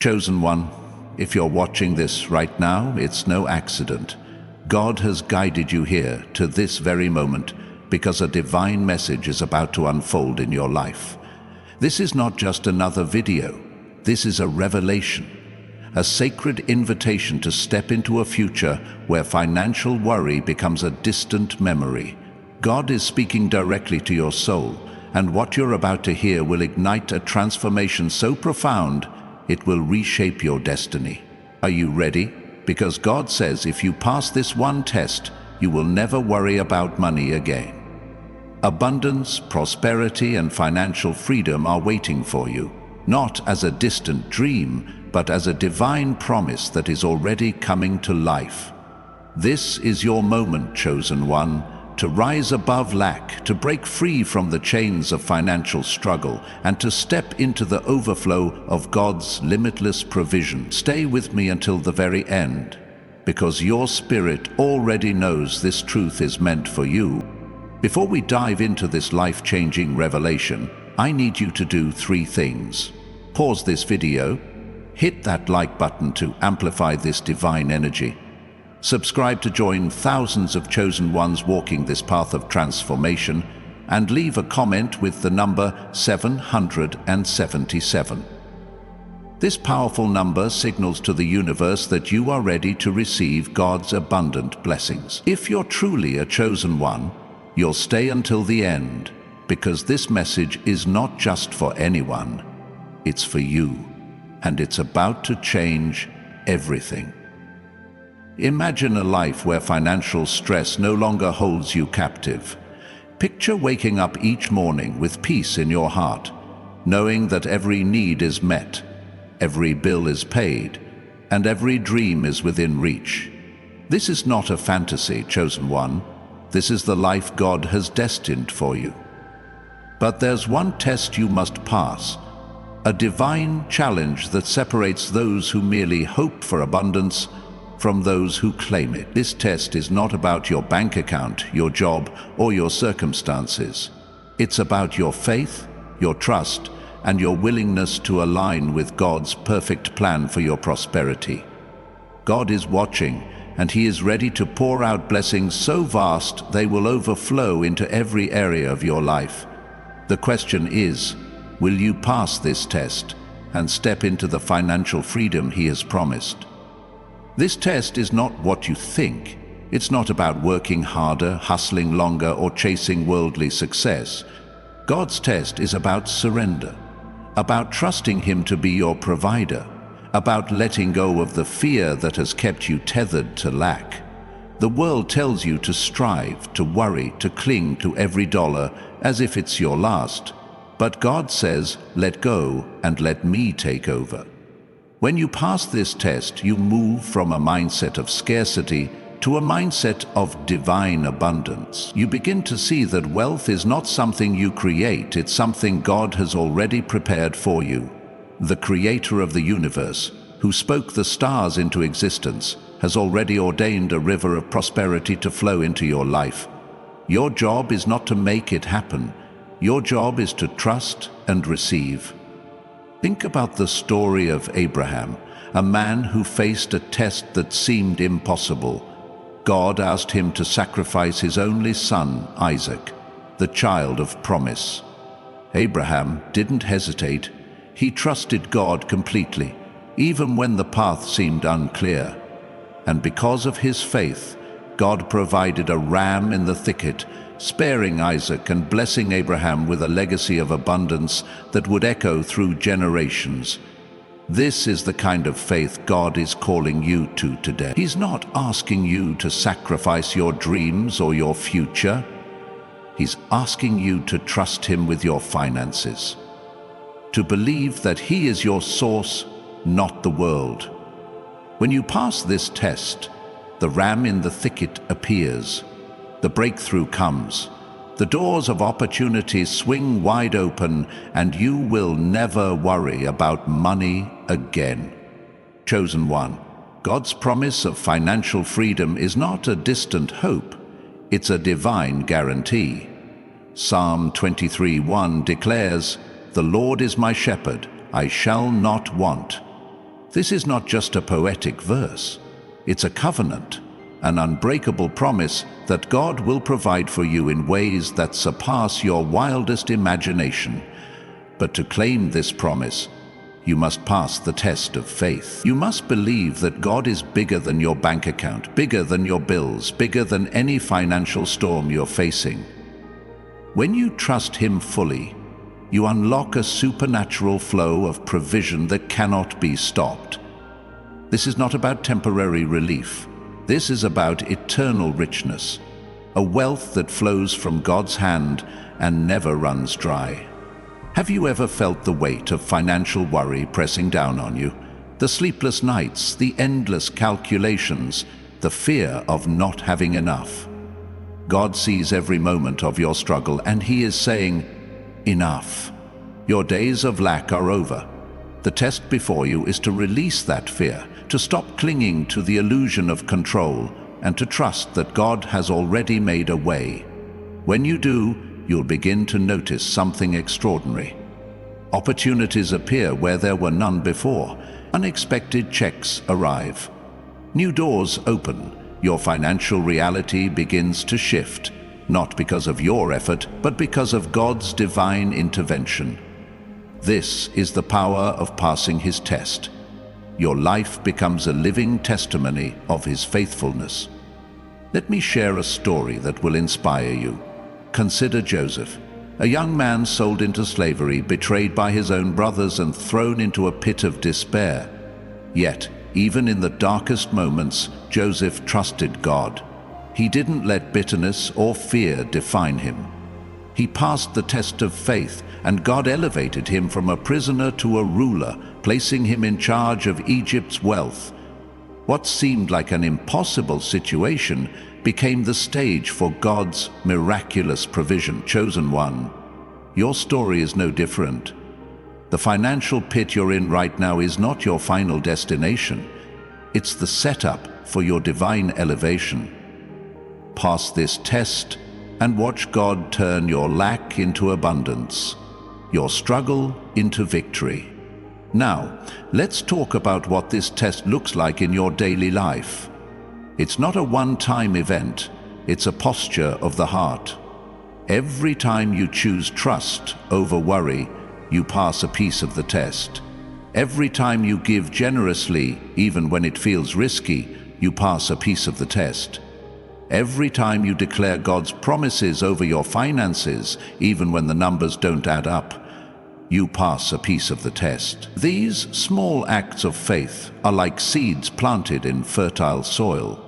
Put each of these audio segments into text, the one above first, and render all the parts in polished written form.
Chosen one, if you're watching this right now, it's no accident. God has guided you here to this very moment because a divine message is about to unfold in your life. This is not just another video. This is a revelation, a sacred invitation to step into a future where financial worry becomes a distant memory. God is speaking directly to your soul, and what you're about to hear will ignite a transformation so profound it will reshape your destiny. Are you ready? Because God says if you pass this one test, you will never worry about money again. Abundance, prosperity, and financial freedom are waiting for you, not as a distant dream, but as a divine promise that is already coming to life. This is your moment, chosen one, to rise above lack, to break free from the chains of financial struggle, and to step into the overflow of God's limitless provision. Stay with me until the very end, because your spirit already knows this truth is meant for you. Before we dive into this life-changing revelation, I need you to do 3 things. Pause this video, hit that like button to amplify this divine energy. Subscribe to join thousands of chosen ones walking this path of transformation, and leave a comment with the number 777. This powerful number signals to the universe that you are ready to receive God's abundant blessings. If you're truly a chosen one, you'll stay until the end, because this message is not just for anyone, it's for you, and it's about to change everything. Imagine a life where financial stress no longer holds you captive. Picture waking up each morning with peace in your heart, knowing that every need is met, every bill is paid, and every dream is within reach. This is not a fantasy, chosen one. This is the life God has destined for you. But there's one test you must pass, a divine challenge that separates those who merely hope for abundance from those who claim it. This test is not about your bank account, your job, or your circumstances. It's about your faith, your trust, and your willingness to align with God's perfect plan for your prosperity. God is watching, and He is ready to pour out blessings so vast they will overflow into every area of your life. The question is, will you pass this test and step into the financial freedom He has promised? This test is not what you think. It's not about working harder, hustling longer, or chasing worldly success. God's test is about surrender, about trusting Him to be your provider, about letting go of the fear that has kept you tethered to lack. The world tells you to strive, to worry, to cling to every dollar as if it's your last. But God says, let go and let me take over. When you pass this test, you move from a mindset of scarcity to a mindset of divine abundance. You begin to see that wealth is not something you create, it's something God has already prepared for you. The Creator of the universe, who spoke the stars into existence, has already ordained a river of prosperity to flow into your life. Your job is not to make it happen. Your job is to trust and receive. Think about the story of Abraham, a man who faced a test that seemed impossible. God asked him to sacrifice his only son, Isaac, the child of promise. Abraham didn't hesitate. He trusted God completely, even when the path seemed unclear. And because of his faith, God provided a ram in the thicket, sparing Isaac and blessing Abraham with a legacy of abundance that would echo through generations. This is the kind of faith God is calling you to today. He's not asking you to sacrifice your dreams or your future. He's asking you to trust Him with your finances, to believe that He is your source, not the world. When you pass this test, the ram in the thicket appears. The breakthrough comes. The doors of opportunity swing wide open, and you will never worry about money again. Chosen one, God's promise of financial freedom is not a distant hope. It's a divine guarantee. Psalm 23:1 declares, "The Lord is my shepherd, I shall not want." This is not just a poetic verse. It's a covenant, an unbreakable promise that God will provide for you in ways that surpass your wildest imagination. But to claim this promise, you must pass the test of faith. You must believe that God is bigger than your bank account, bigger than your bills, bigger than any financial storm you're facing. When you trust Him fully, you unlock a supernatural flow of provision that cannot be stopped. This is not about temporary relief. This is about eternal richness, a wealth that flows from God's hand and never runs dry. Have you ever felt the weight of financial worry pressing down on you? The sleepless nights, the endless calculations, the fear of not having enough. God sees every moment of your struggle, and He is saying, "Enough. Your days of lack are over." The test before you is to release that fear, to stop clinging to the illusion of control, and to trust that God has already made a way. When you do, you'll begin to notice something extraordinary. Opportunities appear where there were none before. Unexpected checks arrive. New doors open. Your financial reality begins to shift, not because of your effort, but because of God's divine intervention. This is the power of passing His test. Your life becomes a living testimony of His faithfulness. Let me share a story that will inspire you. Consider Joseph, a young man sold into slavery, betrayed by his own brothers and thrown into a pit of despair. Yet, even in the darkest moments, Joseph trusted God. He didn't let bitterness or fear define him. He passed the test of faith, and God elevated him from a prisoner to a ruler, placing him in charge of Egypt's wealth. What seemed like an impossible situation became the stage for God's miraculous provision. Chosen one, your story is no different. The financial pit you're in right now is not your final destination. It's the setup for your divine elevation. Pass this test and watch God turn your lack into abundance, your struggle into victory. Now, let's talk about what this test looks like in your daily life. It's not a one-time event, it's a posture of the heart. Every time you choose trust over worry, you pass a piece of the test. Every time you give generously, even when it feels risky, you pass a piece of the test. Every time you declare God's promises over your finances, even when the numbers don't add up, you pass a piece of the test. These small acts of faith are like seeds planted in fertile soil.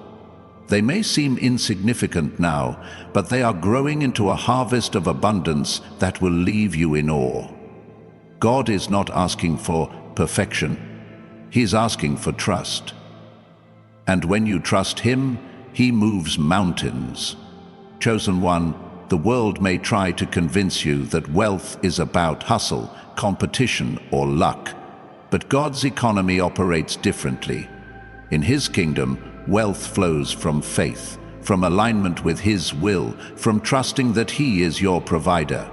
They may seem insignificant now, but they are growing into a harvest of abundance that will leave you in awe. God is not asking for perfection. He is asking for trust. And when you trust Him, He moves mountains. Chosen one, the world may try to convince you that wealth is about hustle, competition, or luck. But God's economy operates differently. In His kingdom, wealth flows from faith, from alignment with His will, from trusting that He is your provider.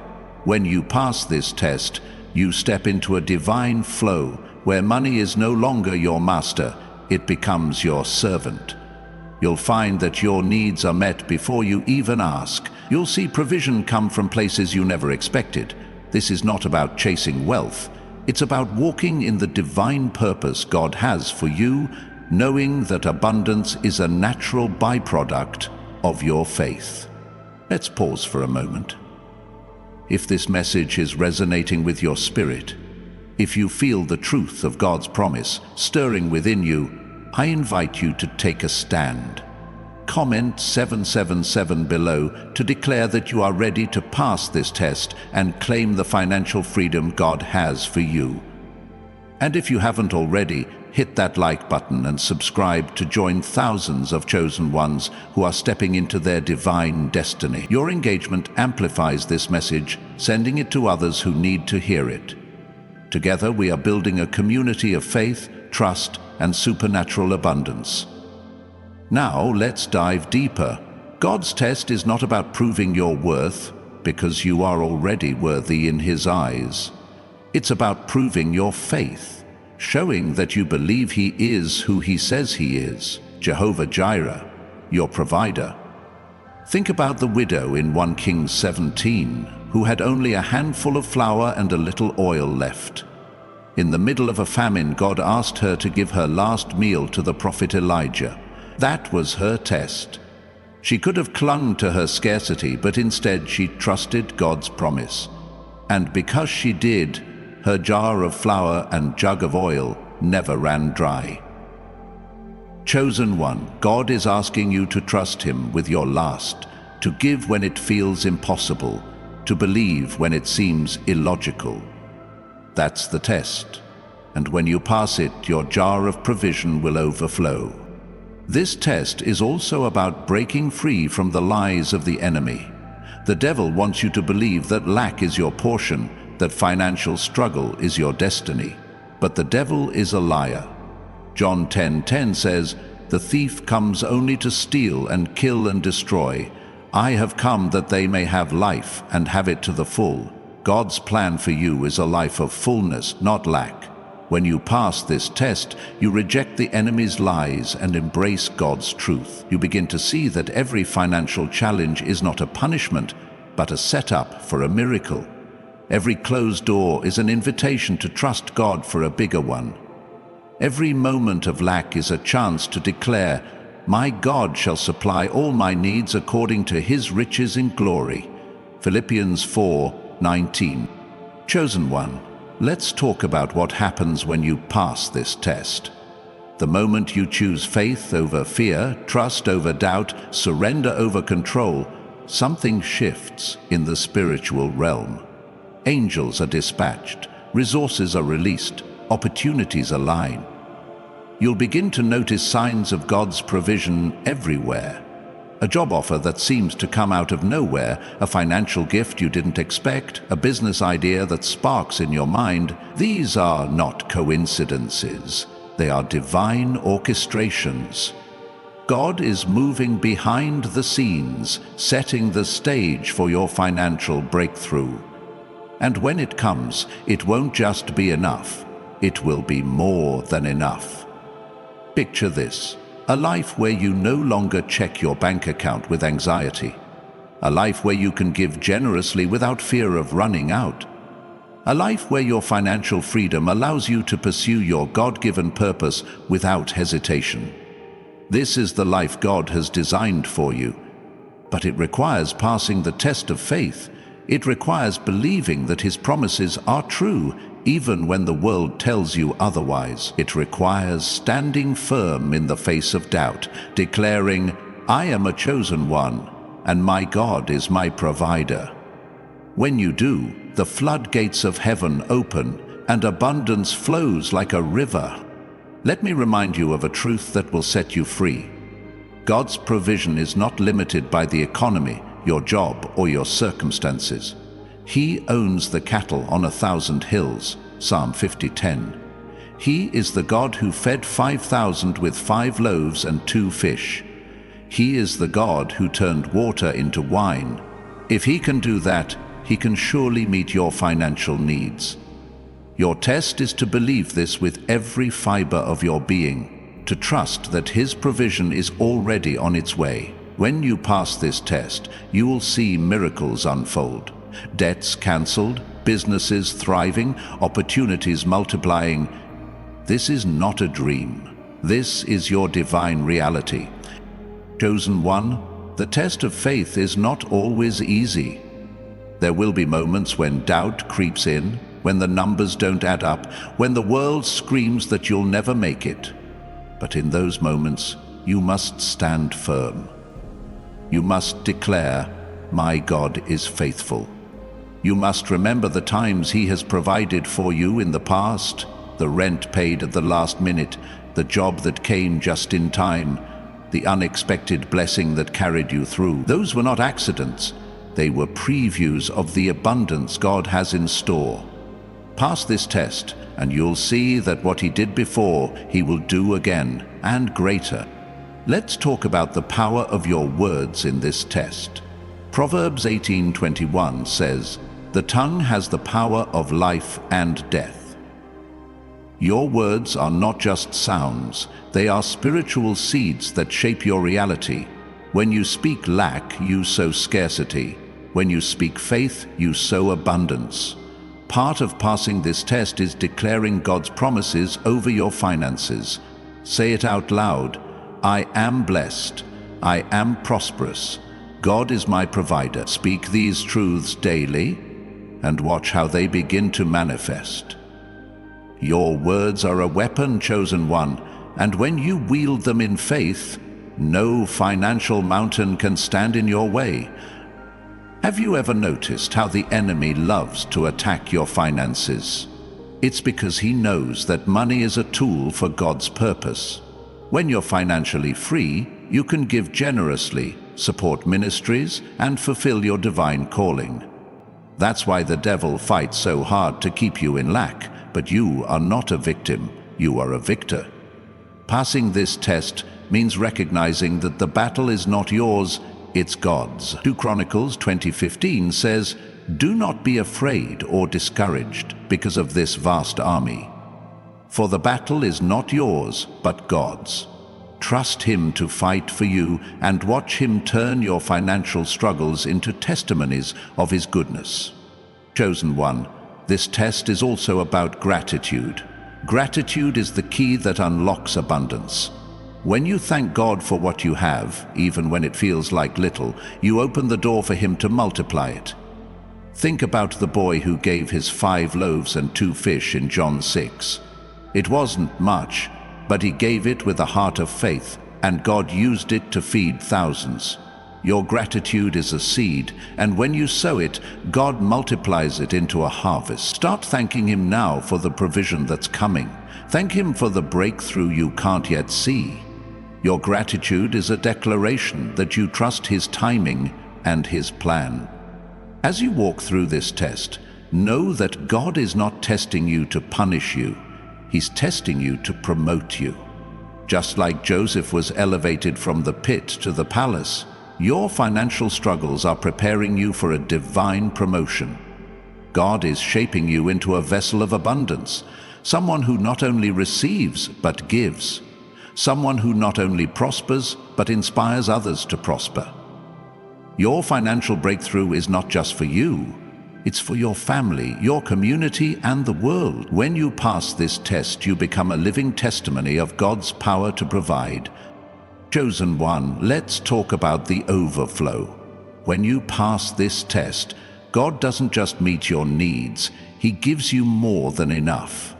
When you pass this test, you step into a divine flow where money is no longer your master, it becomes your servant. You'll find that your needs are met before you even ask. You'll see provision come from places you never expected. This is not about chasing wealth. It's about walking in the divine purpose God has for you, knowing that abundance is a natural byproduct of your faith. Let's pause for a moment. If this message is resonating with your spirit, if you feel the truth of God's promise stirring within you, I invite you to take a stand. Comment 777 below to declare that you are ready to pass this test and claim the financial freedom God has for you. And if you haven't already, hit that like button and subscribe to join thousands of chosen ones who are stepping into their divine destiny. Your engagement amplifies this message, sending it to others who need to hear it. Together we are building a community of faith, trust, and supernatural abundance. Now let's dive deeper. God's test is not about proving your worth, because you are already worthy in His eyes. It's about proving your faith. showing that you believe he is who he says he is, Jehovah Jireh, your provider. Think about the widow in 1 Kings 17, who had only a handful of flour and a little oil left. In the middle of a famine, God asked her to give her last meal to the prophet Elijah. That was her test. She could have clung to her scarcity, but instead she trusted God's promise. And because she did, her jar of flour and jug of oil never ran dry. Chosen one, God is asking you to trust him with your last, to give when it feels impossible, to believe when it seems illogical. That's the test. And when you pass it, your jar of provision will overflow. This test is also about breaking free from the lies of the enemy. The devil wants you to believe that lack is your portion, that financial struggle is your destiny. But the devil is a liar. John 10:10 says, "The thief comes only to steal and kill and destroy. I have come that they may have life and have it to the full." God's plan for you is a life of fullness, not lack. When you pass this test, you reject the enemy's lies and embrace God's truth. You begin to see that every financial challenge is not a punishment, but a setup for a miracle. Every closed door is an invitation to trust God for a bigger one. Every moment of lack is a chance to declare, "My God shall supply all my needs according to his riches in glory." Philippians 4:19. Chosen one, let's talk about what happens when you pass this test. The moment you choose faith over fear, trust over doubt, surrender over control, something shifts in the spiritual realm. Angels are dispatched, resources are released, opportunities align. You'll begin to notice signs of God's provision everywhere. A job offer that seems to come out of nowhere, a financial gift you didn't expect, a business idea that sparks in your mind. These are not coincidences. They are divine orchestrations. God is moving behind the scenes, setting the stage for your financial breakthrough. And when it comes, it won't just be enough. It will be more than enough. Picture this: a life where you no longer check your bank account with anxiety. A life where you can give generously without fear of running out. A life where your financial freedom allows you to pursue your God-given purpose without hesitation. This is the life God has designed for you. But it requires passing the test of faith. It requires believing that his promises are true, even when the world tells you otherwise. It requires standing firm in the face of doubt, declaring, "I am a chosen one, and my God is my provider." When you do, the floodgates of heaven open, and abundance flows like a river. Let me remind you of a truth that will set you free. God's provision is not limited by the economy, your job, or your circumstances. He owns the cattle on 1,000 hills, Psalm 50:10. He is the God who fed 5,000 with 5 loaves and 2 fish. He is the God who turned water into wine. If he can do that, he can surely meet your financial needs. Your test is to believe this with every fiber of your being, to trust that his provision is already on its way. When you pass this test, you will see miracles unfold. Debts cancelled, businesses thriving, opportunities multiplying. This is not a dream. This is your divine reality. Chosen one, the test of faith is not always easy. There will be moments when doubt creeps in, when the numbers don't add up, when the world screams that you'll never make it. But in those moments, you must stand firm. You must declare, "My God is faithful." You must remember the times he has provided for you in the past, the rent paid at the last minute, the job that came just in time, the unexpected blessing that carried you through. Those were not accidents. They were previews of the abundance God has in store. Pass this test, and you'll see that what he did before, he will do again, and greater. Let's talk about the power of your words in this test. Proverbs 18:21 says, "The tongue has the power of life and death." Your words are not just sounds, they are spiritual seeds that shape your reality. When you speak lack, you sow scarcity. When you speak faith, you sow abundance. Part of passing this test is declaring God's promises over your finances. Say it out loud. I am blessed. I am prosperous. God is my provider. Speak these truths daily and watch how they begin to manifest. Your words are a weapon, chosen one, and when you wield them in faith, no financial mountain can stand in your way. Have you ever noticed how the enemy loves to attack your finances? It's because he knows that money is a tool for God's purpose. When you're financially free, you can give generously, support ministries, and fulfill your divine calling. That's why the devil fights so hard to keep you in lack, but you are not a victim, you are a victor. Passing this test means recognizing that the battle is not yours, it's God's. 2 Chronicles 20:15 says, "Do not be afraid or discouraged because of this vast army. For the battle is not yours, but God's. Trust Him to fight for you and watch Him turn your financial struggles into testimonies of His goodness." Chosen one, this test is also about gratitude. Gratitude is the key that unlocks abundance. When you thank God for what you have, even when it feels like little, you open the door for Him to multiply it. Think about the boy who gave his 5 loaves and 2 fish in John 6. It wasn't much, but he gave it with a heart of faith, and God used it to feed thousands. Your gratitude is a seed, and when you sow it, God multiplies it into a harvest. Start thanking Him now for the provision that's coming. Thank Him for the breakthrough you can't yet see. Your gratitude is a declaration that you trust His timing and His plan. As you walk through this test, know that God is not testing you to punish you. He's testing you to promote you. Just like Joseph was elevated from the pit to the palace, your financial struggles are preparing you for a divine promotion. God is shaping you into a vessel of abundance, someone who not only receives but gives, someone who not only prospers but inspires others to prosper. Your financial breakthrough is not just for you, it's for your family, your community, and the world. When you pass this test, you become a living testimony of God's power to provide. Chosen one, let's talk about the overflow. When you pass this test, God doesn't just meet your needs, He gives you more than enough.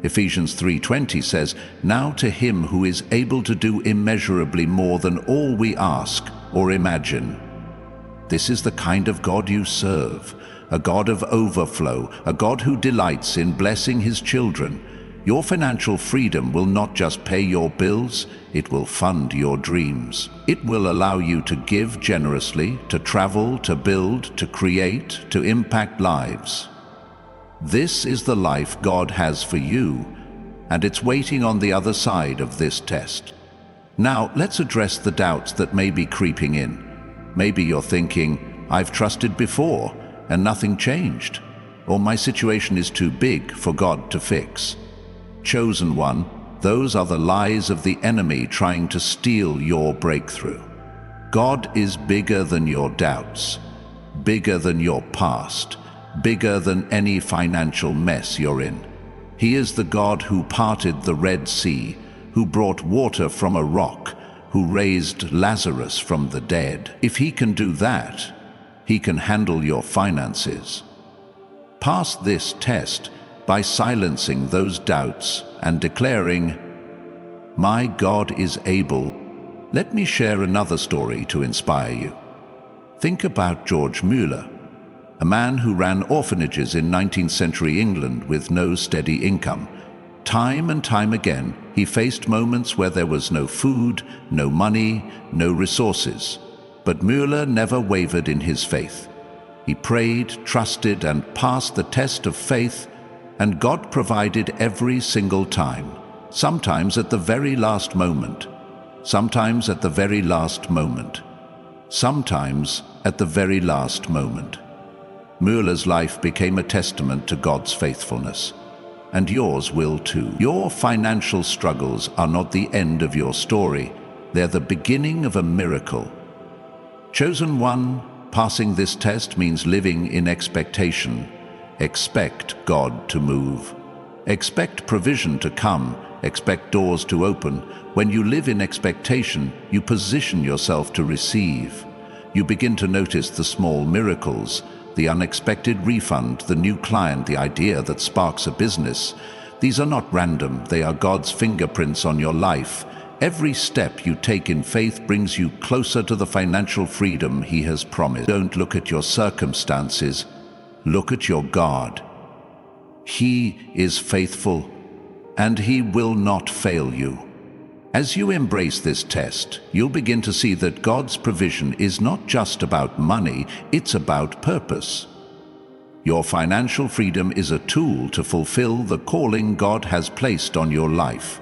Ephesians 3:20 says, "Now to Him who is able to do immeasurably more than all we ask or imagine." This is the kind of God you serve, a God of overflow, a God who delights in blessing His children. Your financial freedom will not just pay your bills, it will fund your dreams. It will allow you to give generously, to travel, to build, to create, to impact lives. This is the life God has for you, and it's waiting on the other side of this test. Now, let's address the doubts that may be creeping in. Maybe you're thinking, "I've trusted before, and nothing changed," or "My situation is too big for God to fix." Chosen one, those are the lies of the enemy trying to steal your breakthrough. God is bigger than your doubts, bigger than your past, bigger than any financial mess you're in. He is the God who parted the Red Sea, who brought water from a rock, who raised Lazarus from the dead. If He can do that, He can handle your finances. Pass this test by silencing those doubts and declaring, "My God is able." Let me share another story to inspire you. Think about George Mueller, a man who ran orphanages in 19th century England with no steady income. Time and time again, he faced moments where there was no food, no money, no resources. But Mueller never wavered in his faith. He prayed, trusted, and passed the test of faith, and God provided every single time, sometimes at the very last moment, sometimes at the very last moment, sometimes at the very last moment. Mueller's life became a testament to God's faithfulness. and yours will too. Your financial struggles are not the end of your story. They're the beginning of a miracle. Chosen one, passing this test means living in expectation. Expect God to move. Expect provision to come. Expect doors to open. When you live in expectation, you position yourself to receive. You begin to notice the small miracles, the unexpected refund, the new client, the idea that sparks a business. These are not random, they are God's fingerprints on your life. Every step you take in faith brings you closer to the financial freedom He has promised. Don't look at your circumstances, look at your God. He is faithful, and He will not fail you. As you embrace this test, you'll begin to see that God's provision is not just about money, it's about purpose. Your financial freedom is a tool to fulfill the calling God has placed on your life.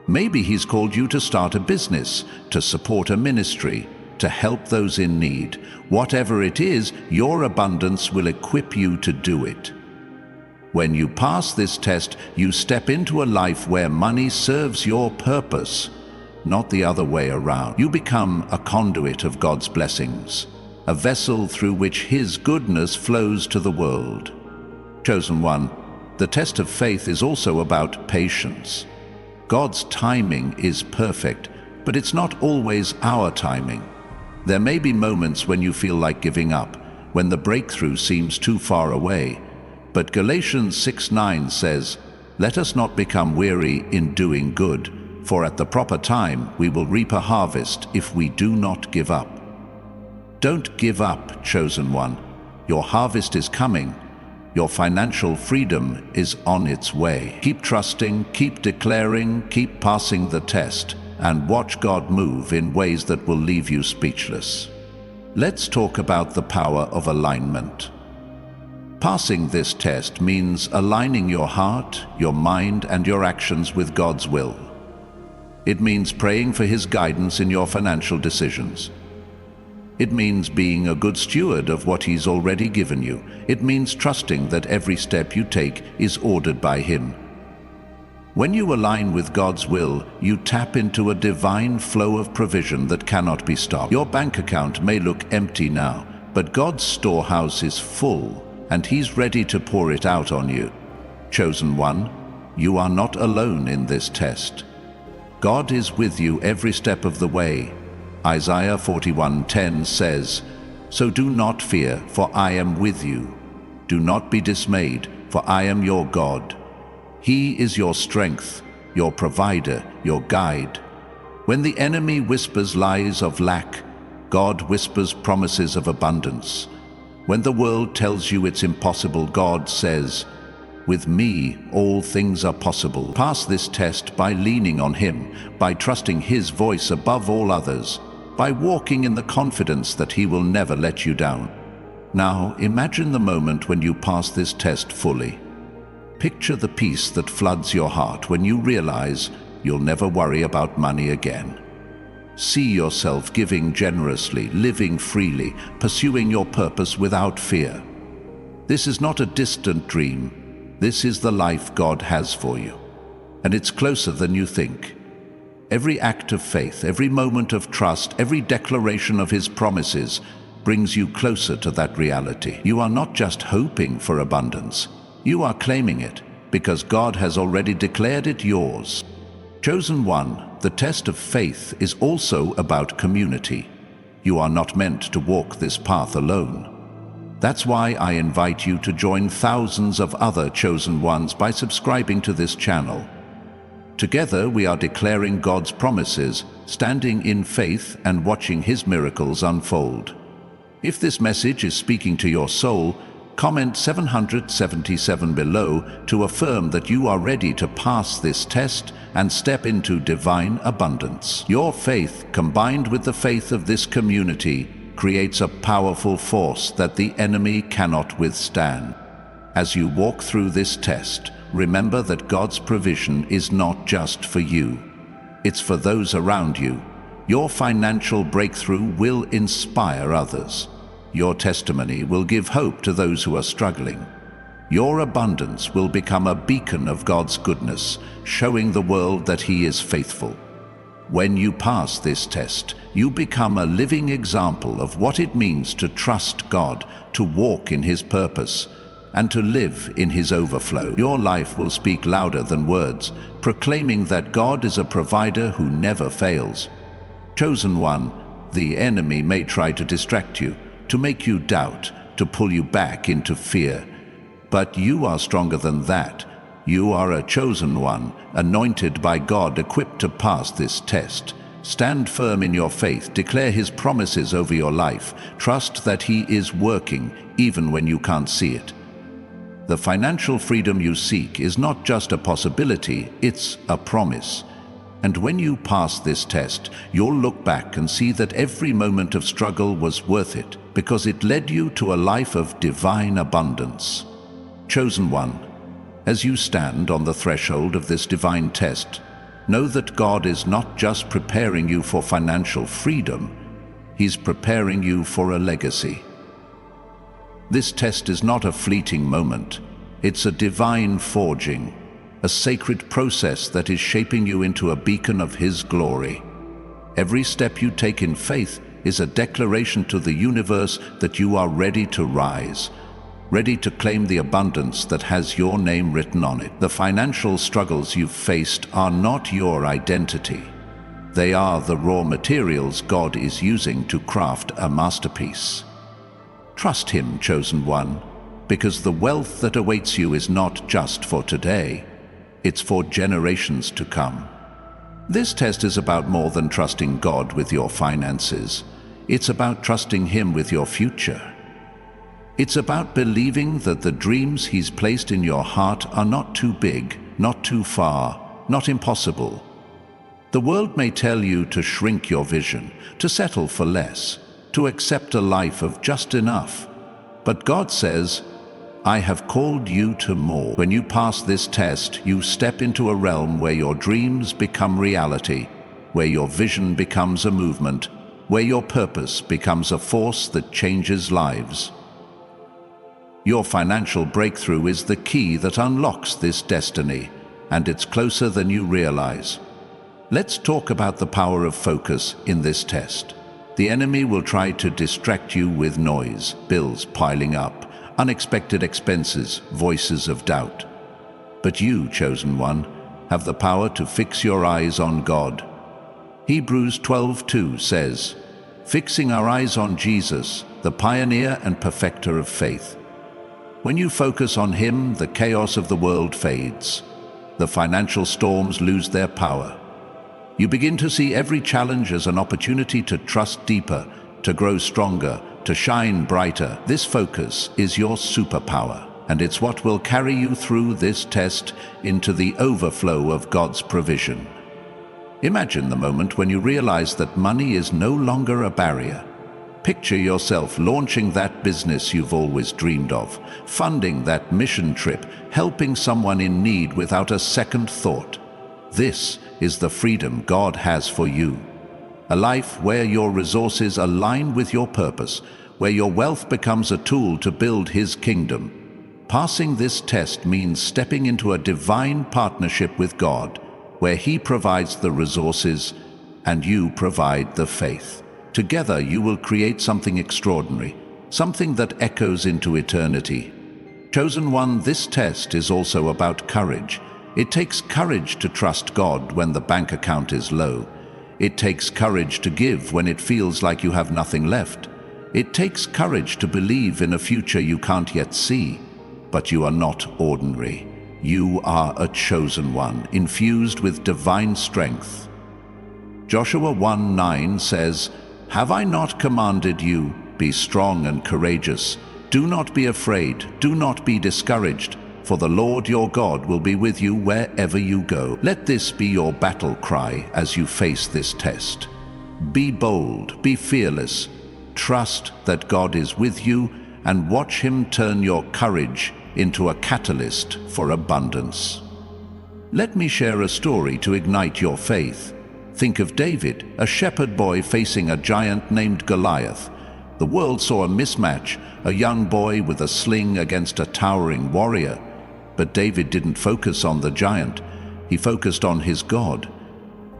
Maybe He's called you to start a business, to support a ministry, to help those in need. Whatever it is, your abundance will equip you to do it. When you pass this test, you step into a life where money serves your purpose, not the other way around. You become a conduit of God's blessings, a vessel through which His goodness flows to the world. Chosen one, the test of faith is also about patience. God's timing is perfect, but it's not always our timing. There may be moments when you feel like giving up, when the breakthrough seems too far away. But Galatians 6:9 says, "Let us not become weary in doing good, for at the proper time we will reap a harvest if we do not give up." Don't give up, chosen one. Your harvest is coming. Your financial freedom is on its way. Keep trusting, keep declaring, keep passing the test, and watch God move in ways that will leave you speechless. Let's talk about the power of alignment. Passing this test means aligning your heart, your mind, and your actions with God's will. It means praying for His guidance in your financial decisions. It means being a good steward of what He's already given you. It means trusting that every step you take is ordered by Him. When you align with God's will, you tap into a divine flow of provision that cannot be stopped. Your bank account may look empty now, but God's storehouse is full, and He's ready to pour it out on you. Chosen one, you are not alone in this test. God is with you every step of the way. Isaiah 41:10 says, "So do not fear, for I am with you. Do not be dismayed, for I am your God. He is your strength, your provider, your guide." When the enemy whispers lies of lack, God whispers promises of abundance. When the world tells you it's impossible, God says, "With me, all things are possible." Pass this test by leaning on Him, by trusting His voice above all others, by walking in the confidence that He will never let you down. Now, imagine the moment when you pass this test fully. Picture the peace that floods your heart when you realize you'll never worry about money again. See yourself giving generously, living freely, pursuing your purpose without fear. This is not a distant dream. This is the life God has for you. And it's closer than you think. Every act of faith, every moment of trust, every declaration of His promises brings you closer to that reality. You are not just hoping for abundance. You are claiming it because God has already declared it yours. Chosen one, the test of faith is also about community. You are not meant to walk this path alone. That's why I invite you to join thousands of other chosen ones by subscribing to this channel. Together we are declaring God's promises, standing in faith and watching His miracles unfold. If this message is speaking to your soul, comment 777 below to affirm that you are ready to pass this test and step into divine abundance. Your faith, combined with the faith of this community, creates a powerful force that the enemy cannot withstand. As you walk through this test, remember that God's provision is not just for you. It's for those around you. Your financial breakthrough will inspire others. Your testimony will give hope to those who are struggling. Your abundance will become a beacon of God's goodness, showing the world that He is faithful. When you pass this test, you become a living example of what it means to trust God, to walk in His purpose, and to live in His overflow. Your life will speak louder than words, proclaiming that God is a provider who never fails. Chosen one, the enemy may try to distract you, to make you doubt, to pull you back into fear. But you are stronger than that. You are a chosen one, anointed by God, equipped to pass this test. Stand firm in your faith, declare His promises over your life, trust that He is working even when you can't see it. The financial freedom you seek is not just a possibility, it's a promise. And when you pass this test, you'll look back and see that every moment of struggle was worth it, because it led you to a life of divine abundance. Chosen one, as you stand on the threshold of this divine test, know that God is not just preparing you for financial freedom, He's preparing you for a legacy. This test is not a fleeting moment. It's a divine forging, a sacred process that is shaping you into a beacon of His glory. Every step you take in faith is a declaration to the universe that you are ready to rise, ready to claim the abundance that has your name written on it. The financial struggles you've faced are not your identity. They are the raw materials God is using to craft a masterpiece. Trust Him, chosen one, because the wealth that awaits you is not just for today, it's for generations to come. This test is about more than trusting God with your finances. It's about trusting Him with your future. It's about believing that the dreams He's placed in your heart are not too big, not too far, not impossible. The world may tell you to shrink your vision, to settle for less, to accept a life of just enough. But God says, I have called you to more. When you pass this test, you step into a realm where your dreams become reality, where your vision becomes a movement, where your purpose becomes a force that changes lives. Your financial breakthrough is the key that unlocks this destiny, and it's closer than you realize. Let's talk about the power of focus in this test. The enemy will try to distract you with noise, bills piling up, unexpected expenses, voices of doubt. But you, chosen one, have the power to fix your eyes on God. Hebrews 12:2 says, fixing our eyes on Jesus, the pioneer and perfecter of faith. When you focus on Him, the chaos of the world fades. The financial storms lose their power. You begin to see every challenge as an opportunity to trust deeper, to grow stronger, to shine brighter. This focus is your superpower, and it's what will carry you through this test into the overflow of God's provision. Imagine the moment when you realize that money is no longer a barrier. Picture yourself launching that business you've always dreamed of, funding that mission trip, helping someone in need without a second thought. This is the freedom God has for you. A life where your resources align with your purpose, where your wealth becomes a tool to build His kingdom. Passing this test means stepping into a divine partnership with God, where He provides the resources and you provide the faith. Together you will create something extraordinary, something that echoes into eternity. Chosen one, this test is also about courage. It takes courage to trust God when the bank account is low. It takes courage to give when it feels like you have nothing left. It takes courage to believe in a future you can't yet see. But you are not ordinary. You are a chosen one, infused with divine strength. Joshua 1:9 says, have I not commanded you, be strong and courageous. Do not be afraid, do not be discouraged, for the Lord your God will be with you wherever you go. Let this be your battle cry as you face this test. Be bold, be fearless. Trust that God is with you and watch Him turn your courage into a catalyst for abundance. Let me share a story to ignite your faith. Think of David, a shepherd boy facing a giant named Goliath. The world saw a mismatch, a young boy with a sling against a towering warrior. But David didn't focus on the giant. He focused on his God.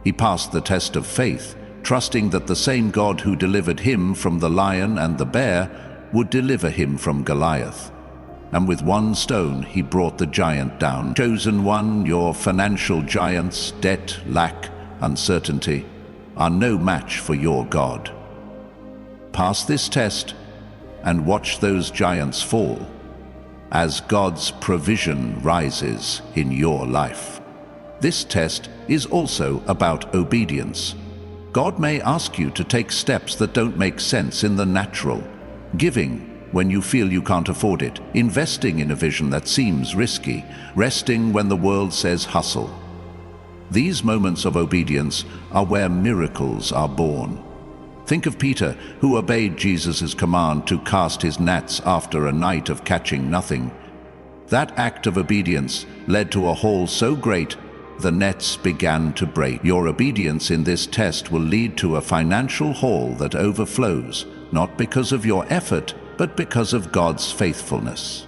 He passed the test of faith, trusting that the same God who delivered him from the lion and the bear would deliver him from Goliath. And with one stone he brought the giant down. Chosen one, your financial giants, debt, lack, uncertainty, are no match for your God. Pass this test and watch those giants fall as God's provision rises in your life. This test is also about obedience. God may ask you to take steps that don't make sense in the natural. Giving when you feel you can't afford it, investing in a vision that seems risky, resting when the world says hustle. These moments of obedience are where miracles are born. Think of Peter, who obeyed Jesus' command to cast his nets after a night of catching nothing. That act of obedience led to a haul so great the nets began to break. Your obedience in this test will lead to a financial haul that overflows, not because of your effort, but because of God's faithfulness.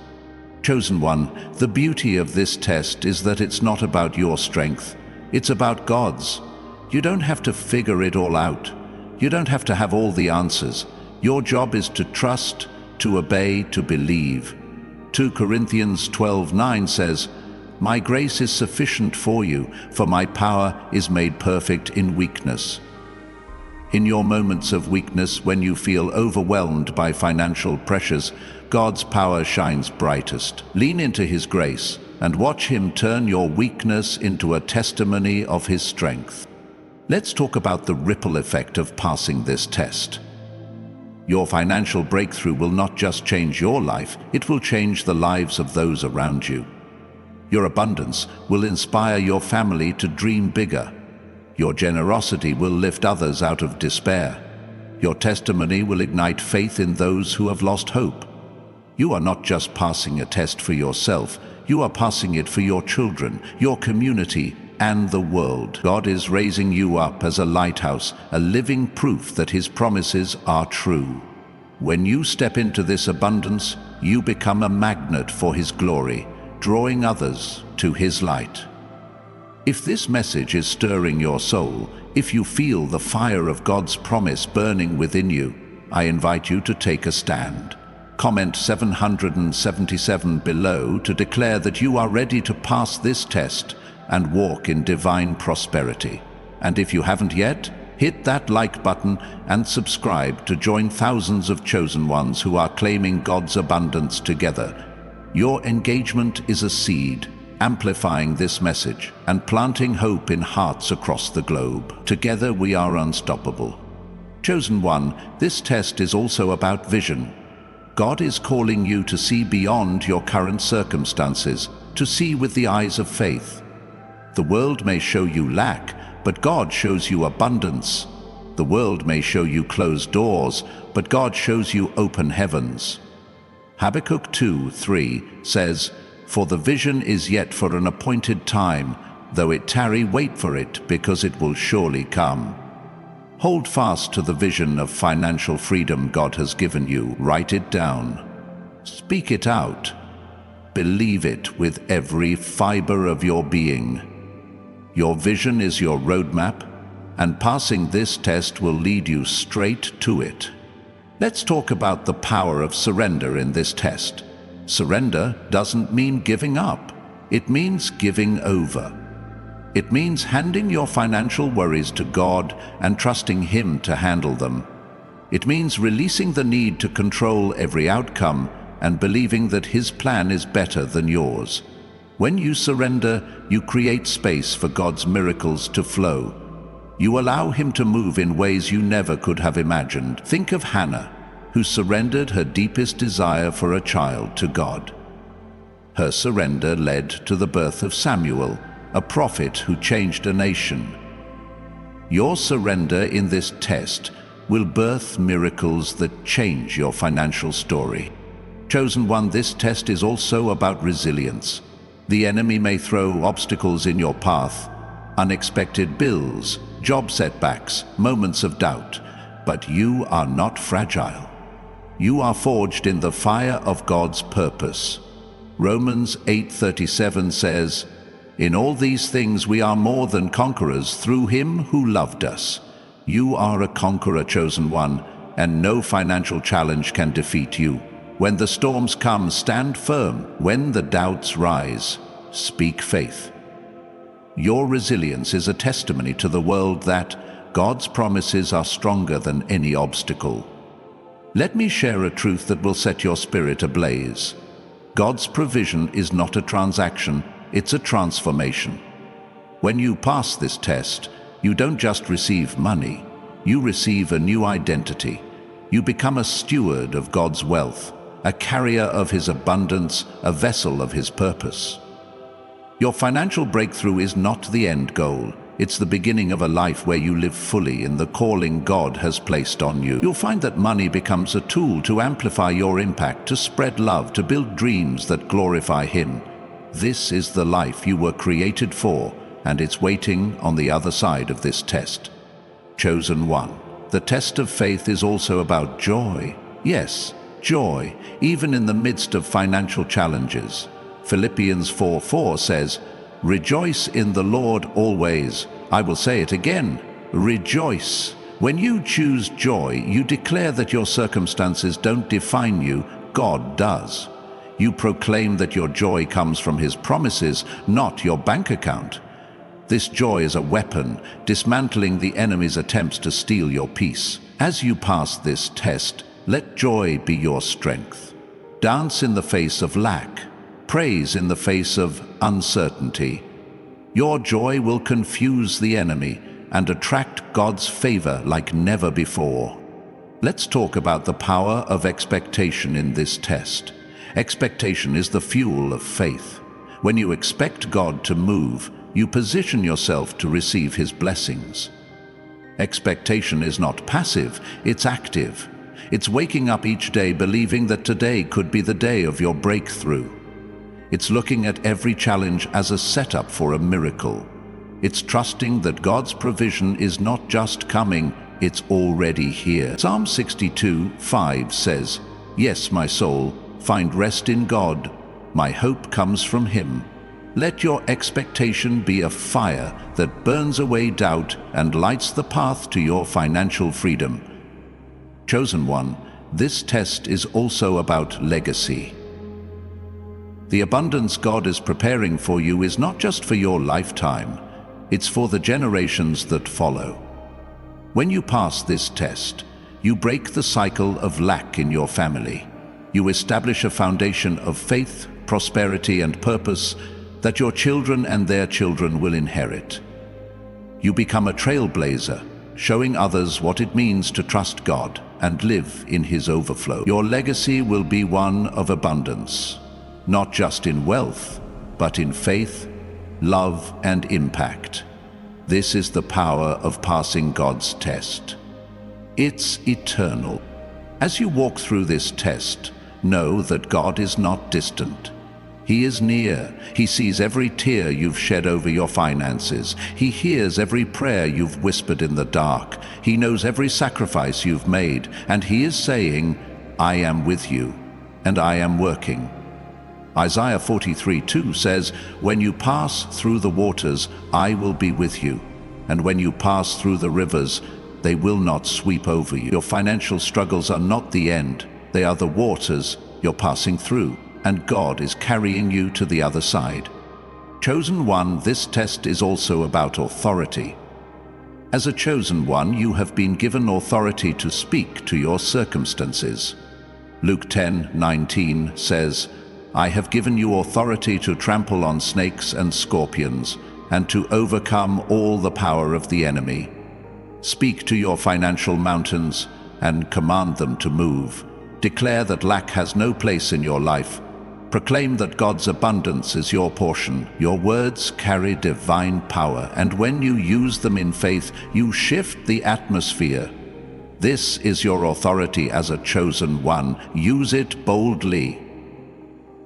Chosen one, the beauty of this test is that it's not about your strength, it's about God's. You don't have to figure it all out. You don't have to have all the answers. Your job is to trust, to obey, to believe. 2 Corinthians 12:9 says, "My grace is sufficient for you, for my power is made perfect in weakness." In your moments of weakness, when you feel overwhelmed by financial pressures, God's power shines brightest. Lean into His grace and watch Him turn your weakness into a testimony of His strength. Let's talk about the ripple effect of passing this test. Your financial breakthrough will not just change your life, it will change the lives of those around you. Your abundance will inspire your family to dream bigger. Your generosity will lift others out of despair. Your testimony will ignite faith in those who have lost hope. You are not just passing a test for yourself, you are passing it for your children, your community, and the world. God is raising you up as a lighthouse, a living proof that His promises are true. When you step into this abundance, you become a magnet for His glory, drawing others to His light. If this message is stirring your soul, if you feel the fire of God's promise burning within you, I invite you to take a stand. Comment 777 below to declare that you are ready to pass this test and walk in divine prosperity. And if you haven't yet, hit that like button and subscribe to join thousands of chosen ones who are claiming God's abundance together. Your engagement is a seed, amplifying this message and planting hope in hearts across the globe. Together we are unstoppable. Chosen one, this test is also about vision. God is calling you to see beyond your current circumstances, to see with the eyes of faith. The world may show you lack, but God shows you abundance. The world may show you closed doors, but God shows you open heavens. Habakkuk 2:3 says, "For the vision is yet for an appointed time, though it tarry, wait for it, because it will surely come." Hold fast to the vision of financial freedom God has given you. Write it down. Speak it out. Believe it with every fiber of your being. Your vision is your roadmap, and passing this test will lead you straight to it. Let's talk about the power of surrender in this test. Surrender doesn't mean giving up. It means giving over. It means handing your financial worries to God and trusting Him to handle them. It means releasing the need to control every outcome and believing that His plan is better than yours. When you surrender, you create space for God's miracles to flow. You allow Him to move in ways you never could have imagined. Think of Hannah, who surrendered her deepest desire for a child to God. Her surrender led to the birth of Samuel, a prophet who changed a nation. Your surrender in this test will birth miracles that change your financial story. Chosen one, this test is also about resilience. The enemy may throw obstacles in your path, unexpected bills, job setbacks, moments of doubt, but you are not fragile. You are forged in the fire of God's purpose. Romans 8:37 says, "In all these things we are more than conquerors through him who loved us." You are a conqueror, chosen one, and no financial challenge can defeat you. When the storms come, stand firm. When the doubts rise, speak faith. Your resilience is a testimony to the world that God's promises are stronger than any obstacle. Let me share a truth that will set your spirit ablaze. God's provision is not a transaction, it's a transformation. When you pass this test, you don't just receive money, you receive a new identity. You become a steward of God's wealth, a carrier of his abundance, a vessel of his purpose. Your financial breakthrough is not the end goal. It's the beginning of a life where you live fully in the calling God has placed on you. You'll find that money becomes a tool to amplify your impact, to spread love, to build dreams that glorify Him. This is the life you were created for, and it's waiting on the other side of this test. Chosen one. The test of faith is also about joy. Yes, joy, even in the midst of financial challenges. Philippians 4:4 says, "Rejoice in the Lord always." I will say it again, rejoice. When you choose joy, you declare that your circumstances don't define you, God does. You proclaim that your joy comes from His promises, not your bank account. This joy is a weapon, dismantling the enemy's attempts to steal your peace. As you pass this test, let joy be your strength. Dance in the face of lack. Praise in the face of uncertainty. Your joy will confuse the enemy and attract God's favor like never before. Let's talk about the power of expectation in this test. Expectation is the fuel of faith. When you expect God to move, you position yourself to receive His blessings. Expectation is not passive, it's active. It's waking up each day believing that today could be the day of your breakthrough. It's looking at every challenge as a setup for a miracle. It's trusting that God's provision is not just coming, it's already here. Psalm 62:5 says, "Yes, my soul, find rest in God. My hope comes from Him." Let your expectation be a fire that burns away doubt and lights the path to your financial freedom. Chosen one, this test is also about legacy. The abundance God is preparing for you is not just for your lifetime, it's for the generations that follow. When you pass this test, you break the cycle of lack in your family. You establish a foundation of faith, prosperity, and purpose that your children and their children will inherit. You become a trailblazer, showing others what it means to trust God and live in His overflow. Your legacy will be one of abundance. Not just in wealth, but in faith, love, and impact. This is the power of passing God's test. It's eternal. As you walk through this test, know that God is not distant. He is near. He sees every tear you've shed over your finances. He hears every prayer you've whispered in the dark. He knows every sacrifice you've made, and He is saying, "I am with you, and I am working." Isaiah 43:2 says, "When you pass through the waters, I will be with you. And when you pass through the rivers, they will not sweep over you." Your financial struggles are not the end. They are the waters you're passing through, and God is carrying you to the other side. Chosen one, this test is also about authority. As a chosen one, you have been given authority to speak to your circumstances. Luke 10:19 says, "I have given you authority to trample on snakes and scorpions, and to overcome all the power of the enemy." Speak to your financial mountains and command them to move. Declare that lack has no place in your life. Proclaim that God's abundance is your portion. Your words carry divine power, and when you use them in faith, you shift the atmosphere. This is your authority as a chosen one. Use it boldly.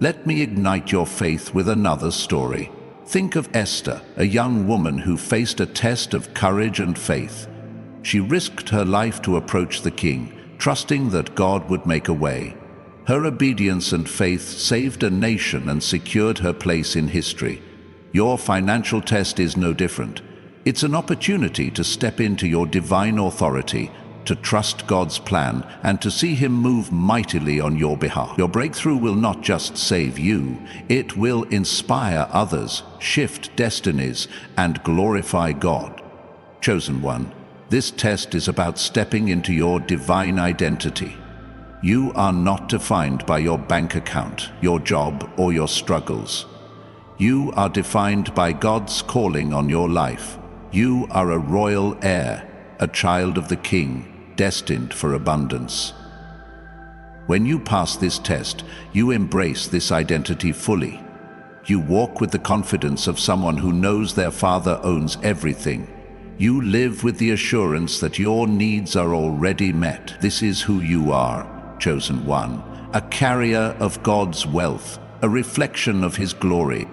Let me ignite your faith with another story. Think of Esther, a young woman who faced a test of courage and faith. She risked her life to approach the king, trusting that God would make a way. Her obedience and faith saved a nation and secured her place in history. Your financial test is no different. It's an opportunity to step into your divine authority, to trust God's plan, and to see Him move mightily on your behalf. Your breakthrough will not just save you, it will inspire others, shift destinies, and glorify God. Chosen one, this test is about stepping into your divine identity. You are not defined by your bank account, your job, or your struggles. You are defined by God's calling on your life. You are a royal heir, a child of the King, destined for abundance. When you pass this test, you embrace this identity fully. You walk with the confidence of someone who knows their Father owns everything. You live with the assurance that your needs are already met. This is who you are, chosen one, a carrier of God's wealth, a reflection of His glory.